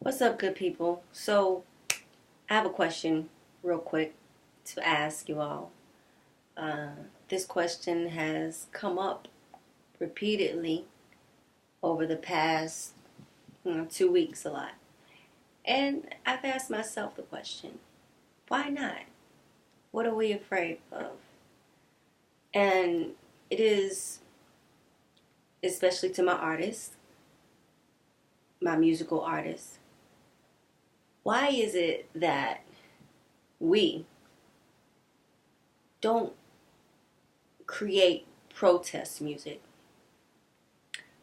What's up, good people? So, I have a question, real quick, to ask you all. Uh, this question has come up repeatedly over the past 2 weeks a lot. And I've asked myself the question, why not? What are we afraid of? And it is, especially to my artists, my musical artists, why is it that we don't create protest music?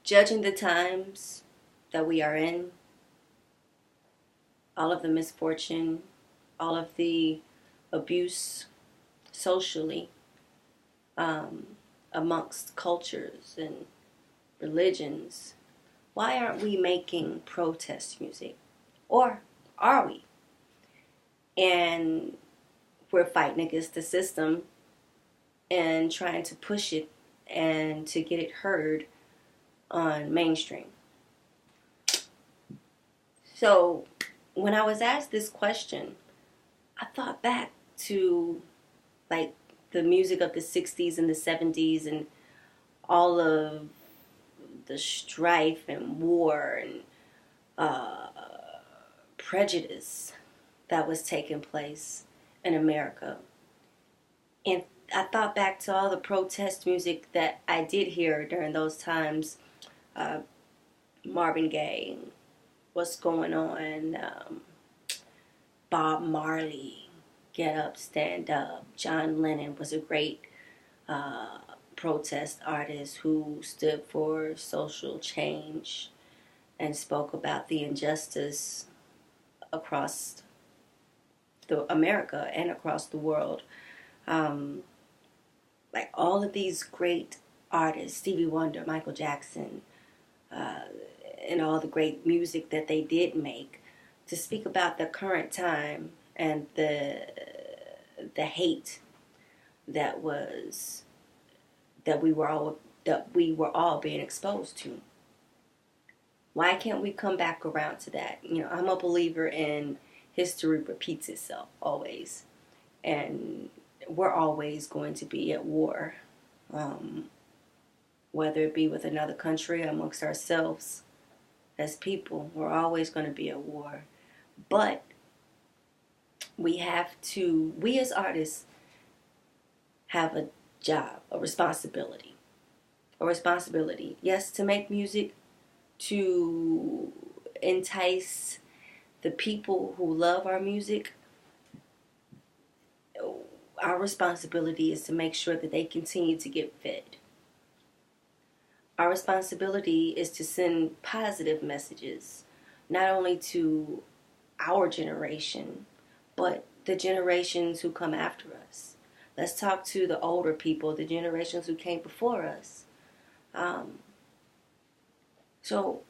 Judging the times that we are in, all of the misfortune, all of the abuse socially, amongst cultures and religions, why aren't we making protest music? Or are we? And we're fighting against the system and trying to push it and to get it heard on mainstream. So when I was asked this question, I thought back to like the music of the 60s and the 70s and all of the strife and war and prejudice that was taking place in America. And I thought back to all the protest music that I did hear during those times. Marvin Gaye, What's Going On, Bob Marley, Get Up, Stand Up. John Lennon was a great protest artist who stood for social change and spoke about the injustice across America and across the world. Like all of these great artists, Stevie Wonder, Michael Jackson, and all the great music that they did make, to speak about the current time and the hate that we were all being exposed to. Why can't we come back around to that? I'm a believer in history repeats itself always, and we're always going to be at war, whether it be with another country or amongst ourselves as people. We're always going to be at war, but we as artists have a job, a responsibility, yes, to make music, to entice the people who love our music. Our responsibility is to make sure that they continue to get fed. Our responsibility is to send positive messages, not only to our generation, but the generations who come after us. Let's talk to the older people, the generations who came before us. So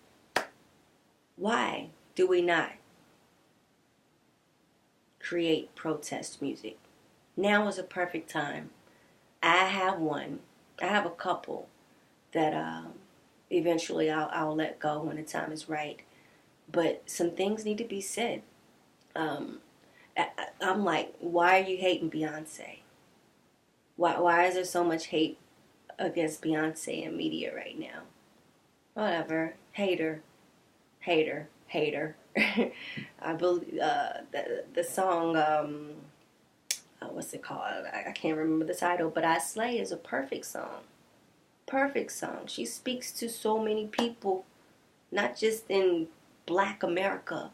why do we not create protest music? Now is a perfect time. I have a couple that eventually I'll let go when the time is right. But some things need to be said. I'm like, why are you hating Beyonce? Why is there so much hate against Beyonce in media right now? Whatever. Hater. I believe the song, what's it called? I can't remember the title, but I Slay is a perfect song. Perfect song. She speaks to so many people, not just in Black America,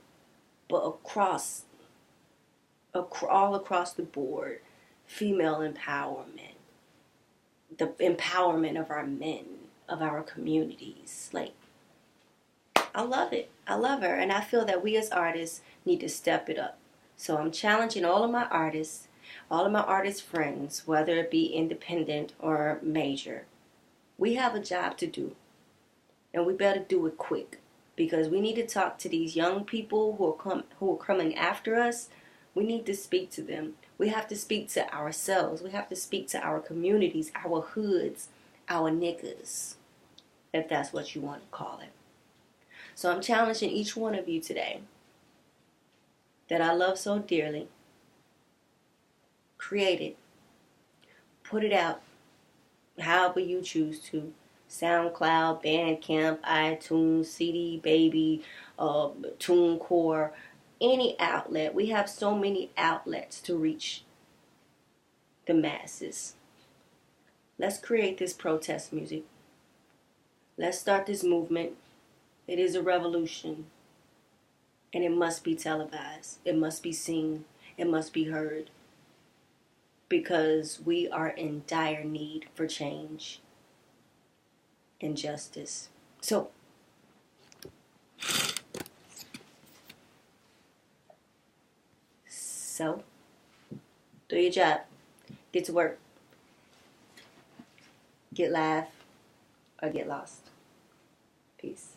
but all across the board. Female empowerment, the empowerment of our men, of our communities. Like, I love it. I love her. And I feel that we as artists need to step it up. So I'm challenging all of my artists, all of my artist friends, whether it be independent or major. We have a job to do. And we better do it quick. Because we need to talk to these young people who are coming after us. We need to speak to them. We have to speak to ourselves. We have to speak to our communities, our hoods, our niggas, if that's what you want to call it. So I'm challenging each one of you today that I love so dearly. Create it. Put it out however you choose to. SoundCloud, Bandcamp, iTunes, CD Baby, TuneCore, any outlet. We have so many outlets to reach the masses. Let's create this protest music. Let's start this movement. It is a revolution. And it must be televised. It must be seen. It must be heard. Because we are in dire need for change and justice. So, do your job. Get to work. Get live or get lost. Peace.